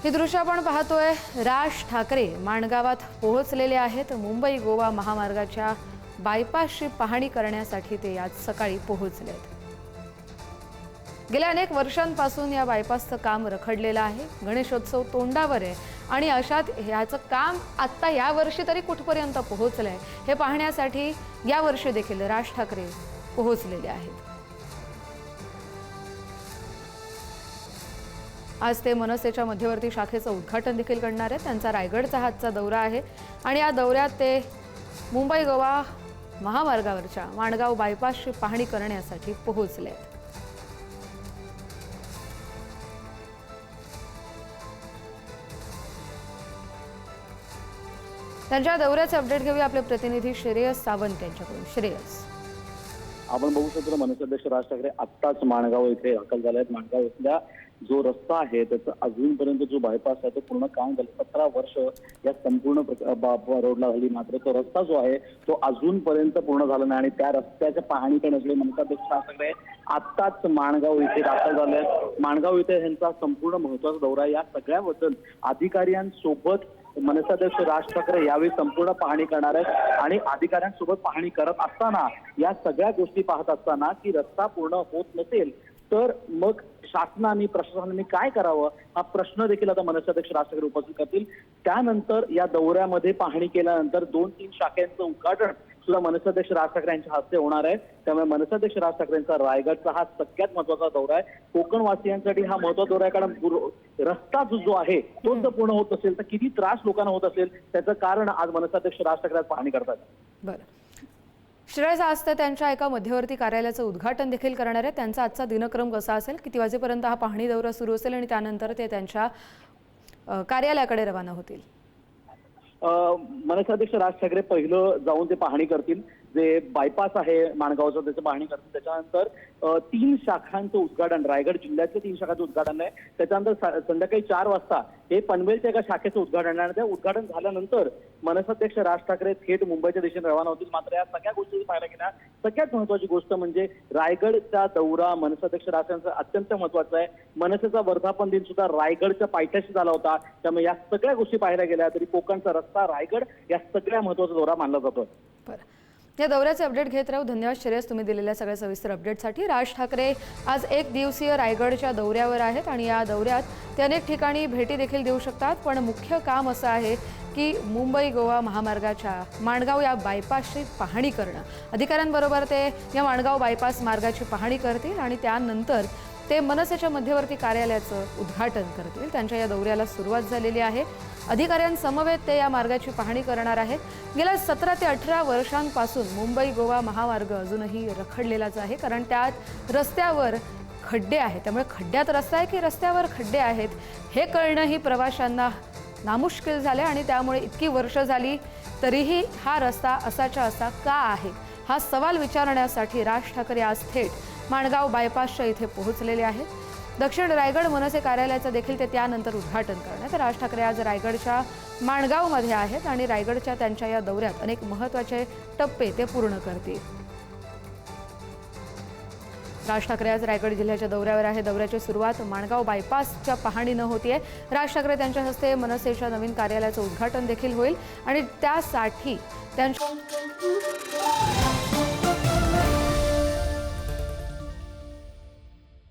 ही दृश्य आपण पाहतोय। राज ठाकरे माणगावात पोहोचलेले आहेत। मुंबई गोवा महामार्गाच्या बायपासची पाहणी करण्यासाठी ते आज सकाळी पोहोचले आहेत। गेल्या अनेक वर्षांपासून या बायपासचं काम रखडलेलं आहे। गणेशोत्सव तोंडावर आहे आणि अशात याचं काम आता या वर्षी तरी कुठपर्यंत पोहोचलंय हे पाहण्यासाठी या वर्षी देखील राज ठाकरे पोहोचलेले आहेत। आज ते मनसेच्या मध्यवर्ती शाखेचं उद्घाटन देखील करणार आहेत। त्यांचा रायगडचा हातचा दौरा आहे आणि या दौऱ्यात ते मुंबई गोवा महामार्गावरच्या माणगाव बायपासची पाहणी करण्यासाठी पोहोचले आहेत। त्यांच्या दौऱ्याचे अपडेट घेऊया आपले प्रतिनिधी श्रेयस सावंत यांच्याकडून। श्रेयस, आपण बघू शकतो मनसे अध्यक्ष राज ठाकरे आत्ताच माणगाव येथे दाखल झाले आहेत। माणगाव इथल्या जो रस्ता आहे त्याचा अजूनपर्यंत जो बायपास आहे तो पूर्ण काम झालं। 17 वर्ष या संपूर्ण रोडला झाली, मात्र तो रस्ता जो आहे तो अजूनपर्यंत पूर्ण झाला नाही आणि त्या रस्त्याच्या पाहणी करण्यासाठी मनसे अध्यक्ष राज ठाकरे आत्ताच माणगाव इथे दाखल झाले आहेत। माणगाव इथे यांचा संपूर्ण महत्त्वाचा दौरा, या सगळ्याबद्दल अधिकाऱ्यांसोबत मनसे अध्यक्ष राज ठाकरे यावेळी संपूर्ण पाहणी करणार आहेत आणि अधिकाऱ्यांसोबत पाहणी करत असताना या सगळ्या गोष्टी पाहत असताना की रस्ता पूर्ण होत नसेल तर मग शासनाने प्रशासनाने काय करावं हा प्रश्न देखील आता मनसे अध्यक्ष राज ठाकरे उपस्थित करतील। त्यानंतर या दौऱ्यामध्ये पाहणी केल्यानंतर 2-3 शाखांचं उद्घाटन सुद्धा मनसे अध्यक्ष राज ठाकरे यांच्या हस्ते होणार आहे। त्यामुळे मनसे अध्यक्ष राज ठाकरेंचा रायगडचा हा सगळ्यात महत्त्वाचा दौरा आहे। कोकणवासियांसाठी हा महत्त्वाचा दौरा आहे, कारण रस्ता जो आहे तो जर पूर्ण होत असेल तर किती त्रास लोकांना होत असेल त्याचं कारण आज मनसे अध्यक्ष राज ठाकरे पाहणी करतात। बरं, श्रेयस, आज ते त्यांच्या एका मध्यवर्ती कार्यालयाचं उद्घाटन देखील करणार आहे। त्यांचा आजचा दिनक्रम कसा असेल, किती वाजेपर्यंत हा पाहणी दौरा सुरू असेल आणि त्यानंतर ते त्यांच्या कार्यालयाकडे रवाना होतील? मनसे अध्यक्ष राज ठाकरे पहिलं जाऊन ते पाहणी करतील, जे बायपास आहे माणगावचं त्याचं पाहणी करतील। त्याच्यानंतर 3 शाखांचं उद्घाटन, रायगड जिल्ह्याचे 3 शाखांचं उद्घाटन आहे। त्याच्यानंतर संध्याकाळी 4 वाजता हे पनवेलच्या एका शाखेचं उद्घाटन आहे। त्या उद्घाटन झाल्यानंतर मनसे अध्यक्ष राज ठाकरे थेट मुंबईच्या दिशेने रवाना होतील। मात्र या सगळ्या गोष्टी पाहायला गेल्या सगळ्यात महत्त्वाची गोष्ट म्हणजे रायगडचा दौरा मनसे अध्यक्ष राज ठाकरेंचा अत्यंत महत्त्वाचा आहे। मनसेचा वर्धापन दिन सुद्धा रायगडच्या पायथ्याशी झाला होता। त्यामुळे या सगळ्या गोष्टी पाहायला गेल्या तरी कोकणचा रस्ता, रायगड या सगळ्या महत्त्वाचा दौरा मानला जातो। या दौऱ्याचे अपडेट घेत राहू। धन्यवाद श्रेयस, तुम्ही दिलेल्या सगळ्या सविस्तर अपडेटसाठी। राज ठाकरे आज 1 दिवसीय रायगडच्या दौऱ्यावर आहेत आणि या दौऱ्यात ते अनेक ठिकाणी भेटी देखील देऊ शकतात, पण मुख्य काम असं आहे की मुंबई गोवा महामार्गाच्या माणगाव या बायपासची पाहणी करणं। अधिकाऱ्यांबरोबर ते या माणगाव बायपास मार्गाची पाहणी करतील आणि त्यानंतर ते मनसेच्या मध्यवर्ती कार्यालयाचं उद्घाटन करतील। त्यांच्या या दौऱ्याला सुरुवात झालेली आहे। अधिकाऱ्यांसमवेत ते या मार्गाची पाहणी करणार आहेत। गेल्या 17 ते 18 वर्षांपासून मुंबई गोवा महामार्ग अजूनही रखडलेलाच आहे, कारण त्यात रस्त्यावर खड्डे आहेत। त्यामुळे खड्ड्यात रस्ता आहे की रस्त्यावर खड्डे आहेत हे कळणंही प्रवाशांना नामुष्किल झाले आणि त्यामुळे इतकी वर्ष झाली तरीही हा रस्ता असाच्या असा का आहे हा सवाल विचारण्यासाठी राज ठाकरे आज थेट माणगाव बायपासच्या इथे पोहोचलेले आहेत। दक्षिण रायगड मनसे कार्यालयाचं देखील ते त्यानंतर उद्घाटन करणार। तर राज ठाकरे आज रायगडच्या माणगावमध्ये आहेत आणि रायगडच्या त्यांच्या या दौऱ्यात अनेक महत्त्वाचे टप्पे ते पूर्ण करतील। राज ठाकरे आज रायगड जिल्ह्याच्या दौऱ्यावर आहे। दौऱ्याची सुरुवात माणगाव बायपासच्या पाहणीनं होतीये। राज ठाकरे त्यांच्या हस्ते मनसेच्या नवीन कार्यालयाचं उद्घाटन देखील होईल आणि त्यासाठी त्यांच्या